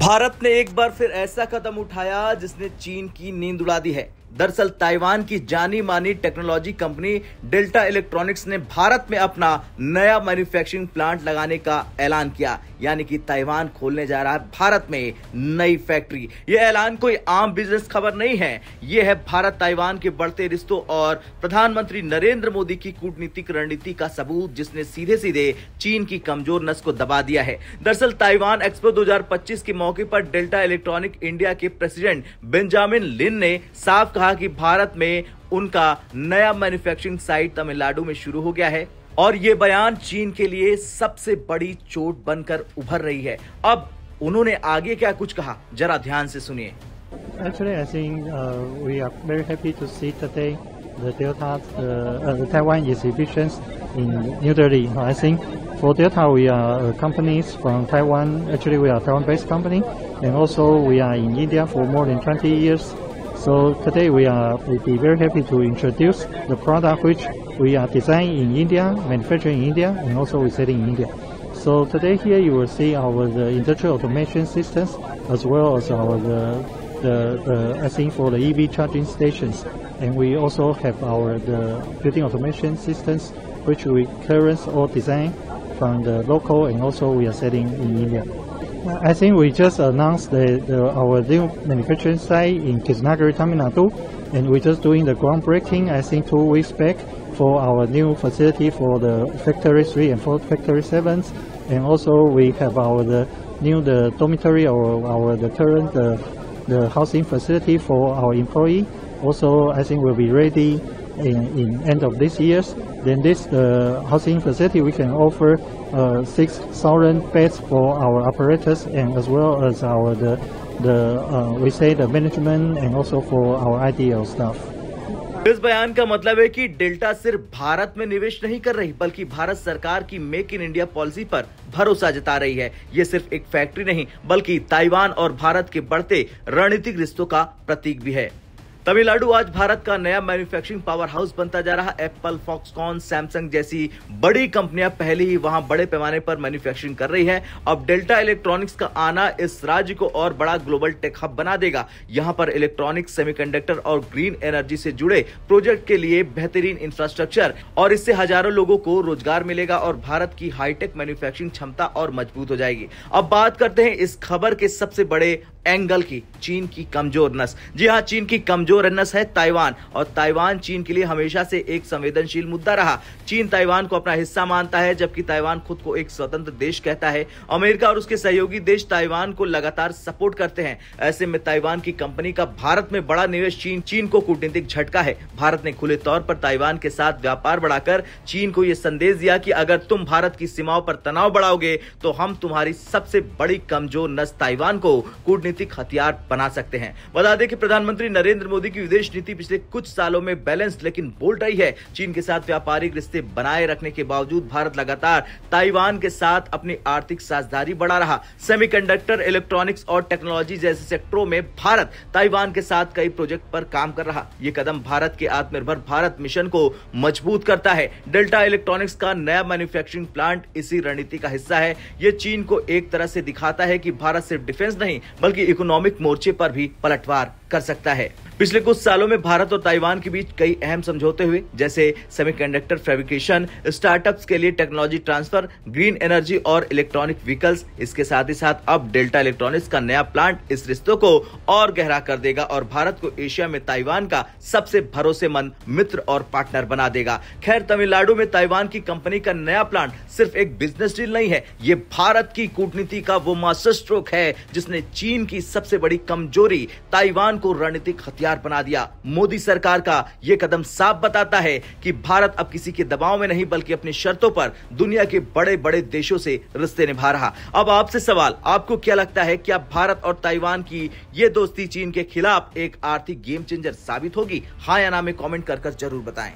भारत ने एक बार फिर ऐसा कदम उठाया जिसने चीन की नींद उड़ा दी है। दरअसल ताइवान की जानी मानी टेक्नोलॉजी कंपनी डेल्टा इलेक्ट्रॉनिक्स ने भारत में अपना नया मैन्युफैक्चरिंग प्लांट लगाने का ऐलान किया, यानी कि ताइवान खोलने जा रहा है भारत में नई फैक्ट्री। यह ऐलान कोई आम बिजनेस खबर नहीं है, यह है भारत ताइवान के बढ़ते रिश्तों और प्रधानमंत्री नरेंद्र मोदी की कूटनीतिक रणनीति का सबूत, जिसने सीधे सीधे चीन की कमजोर नस को दबा दिया है। दरअसल ताइवान एक्सपो 2025 के मौके पर डेल्टा इलेक्ट्रॉनिक इंडिया के प्रेसिडेंट बेंजामिन लिन ने साफ कहा कि भारत में उनका नया मैन्युफैक्चरिंग साइट तमिलनाडु में शुरू हो गया है और ये बयान चीन के लिए सबसे बड़ी चोट बनकर उभर रही है। अब उन्होंने आगे क्या कुछ कहा, जरा ध्यान से सुनिए। Actually, I think we are very happy to see today the Taiwan exhibitions in New Delhi. I think for Delta, we are companies from Taiwan. Actually, we are a Taiwan-based company, and also we are in India for more than 20 years. So today we'll be very happy to introduce the product which we are designing in India, manufacturing in India, and also we selling in India. So today here you will see our industrial automation systems as well as our I think for the EV charging stations, and we also have our the building automation systems which we currently all design from the local, and also we are selling in India. I think we just announced our new manufacturing site in Kishnagiri, Tamil Nadu, and we're just doing the groundbreaking, I think 2 weeks back, for our new facility for the Factory 3 and for Factory 7. And also we have the dormitory or the current the housing facility for our employee. Also, I think will be ready in end of this year. Then this housing facility we can offer 6,000 beds for our operators, and as well as our the management, and also for our IDL staff. इस बयान का मतलब है कि delta सिर्फ भारत में निवेश नहीं कर रही, बल्कि भारत सरकार की मेक इन इंडिया पॉलिसी पर भरोसा जता रही है। ये सिर्फ एक फैक्ट्री नहीं, बल्कि ताइवान और भारत के बढ़ते रणनीतिक रिश्तों का प्रतीक भी है। तमिलनाडु आज भारत का नया मैन्युफैक्चरिंग पावर हाउस बनता जा रहा। एप्पल, फॉक्सकॉन, सैमसंग जैसी बड़ी कंपनियां पहले ही वहां बड़े पैमाने पर मैन्युफैक्चरिंग कर रही है। अब डेल्टा इलेक्ट्रॉनिक्स का आना इस राज्य को और बड़ा ग्लोबल टेक हब बना देगा। यहां पर इलेक्ट्रॉनिक्स, सेमीकंडक्टर और ग्रीन एनर्जी से जुड़े प्रोजेक्ट के लिए बेहतरीन इंफ्रास्ट्रक्चर, और इससे हजारों लोगों को रोजगार मिलेगा और भारत की हाईटेक मैन्युफैक्चरिंग क्षमता और मजबूत हो जाएगी। अब बात करते हैं इस खबर के सबसे बड़े एंगल की, चीन की कमजोर नस। जी हां, चीन की कमजोर नस है ताइवान, और ताइवान चीन के लिए हमेशा से एक संवेदनशील मुद्दा रहा। चीन ताइवान को अपना हिस्सा मानता है, जबकि ताइवान खुद को एक स्वतंत्र देश कहता है। अमेरिका और उसके सहयोगी देश ताइवान को लगातार सपोर्ट करते हैं। ऐसे में ताइवान की कंपनी का भारत में बड़ा निवेश चीन को कूटनीतिक झटका है। भारत ने खुले तौर पर ताइवान के साथ व्यापार बढ़ाकर चीन को यह संदेश दिया कि अगर तुम भारत की सीमाओं पर तनाव बढ़ाओगे तो हम तुम्हारी सबसे बड़ी कमजोर नस ताइवान को कूटनीतिक हथियार बना सकते हैं। बता दें कि प्रधानमंत्री नरेंद्र मोदी की विदेश नीति पिछले कुछ सालों में बैलेंस्ड लेकिन बोल्ड रही है। चीन के साथ व्यापारिक रिश्ते बनाए रखने के बावजूद भारत लगातार ताइवान के साथ अपनी आर्थिक साझेदारी बढ़ा रहा। सेमीकंडक्टर, इलेक्ट्रॉनिक्स और टेक्नोलॉजी जैसे सेक्टरों में भारत ताइवान के साथ कई प्रोजेक्ट पर काम कर रहा। ये कदम भारत के आत्मनिर्भर भारत मिशन को मजबूत करता है। डेल्टा इलेक्ट्रॉनिक्स का नया मैन्युफैक्चरिंग प्लांट इसी रणनीति का हिस्सा है। ये चीन को एक तरह से दिखाता है कि भारत सिर्फ डिफेंस नहीं, बल्कि इकोनॉमिक मोर्चे पर भी पलटवार कर सकता है। पिछले कुछ सालों में भारत और ताइवान के बीच कई अहम समझौते हुए, जैसे सेमीकंडक्टर फैब्रिकेशन, स्टार्टअप्स के लिए टेक्नोलॉजी ट्रांसफर, ग्रीन एनर्जी और इलेक्ट्रॉनिक व्हीकल्स। इसके साथ ही साथ अब डेल्टा इलेक्ट्रॉनिक्स का नया प्लांट इस रिश्तों को और गहरा कर देगा और भारत को एशिया में ताइवान का सबसे भरोसेमंद मित्र और पार्टनर बना देगा। खैर, तमिलनाडु में ताइवान की कंपनी का नया प्लांट सिर्फ एक बिजनेस डील नहीं है, ये भारत की कूटनीति का वो मास्टर स्ट्रोक है जिसने चीन की सबसे बड़ी कमजोरी ताइवान को रणनीतिक हथियार बना दिया। मोदी सरकार का यह कदम साफ बताता है कि भारत अब किसी के दबाव में नहीं, बल्कि अपनी शर्तों पर दुनिया के बड़े बड़े देशों से रिश्ते निभा रहा। अब आपसे सवाल, आपको क्या लगता है, क्या भारत और ताइवान की यह दोस्ती चीन के खिलाफ एक आर्थिक गेम चेंजर साबित होगी? हाँ या ना में कमेंट कर जरूर बताएं।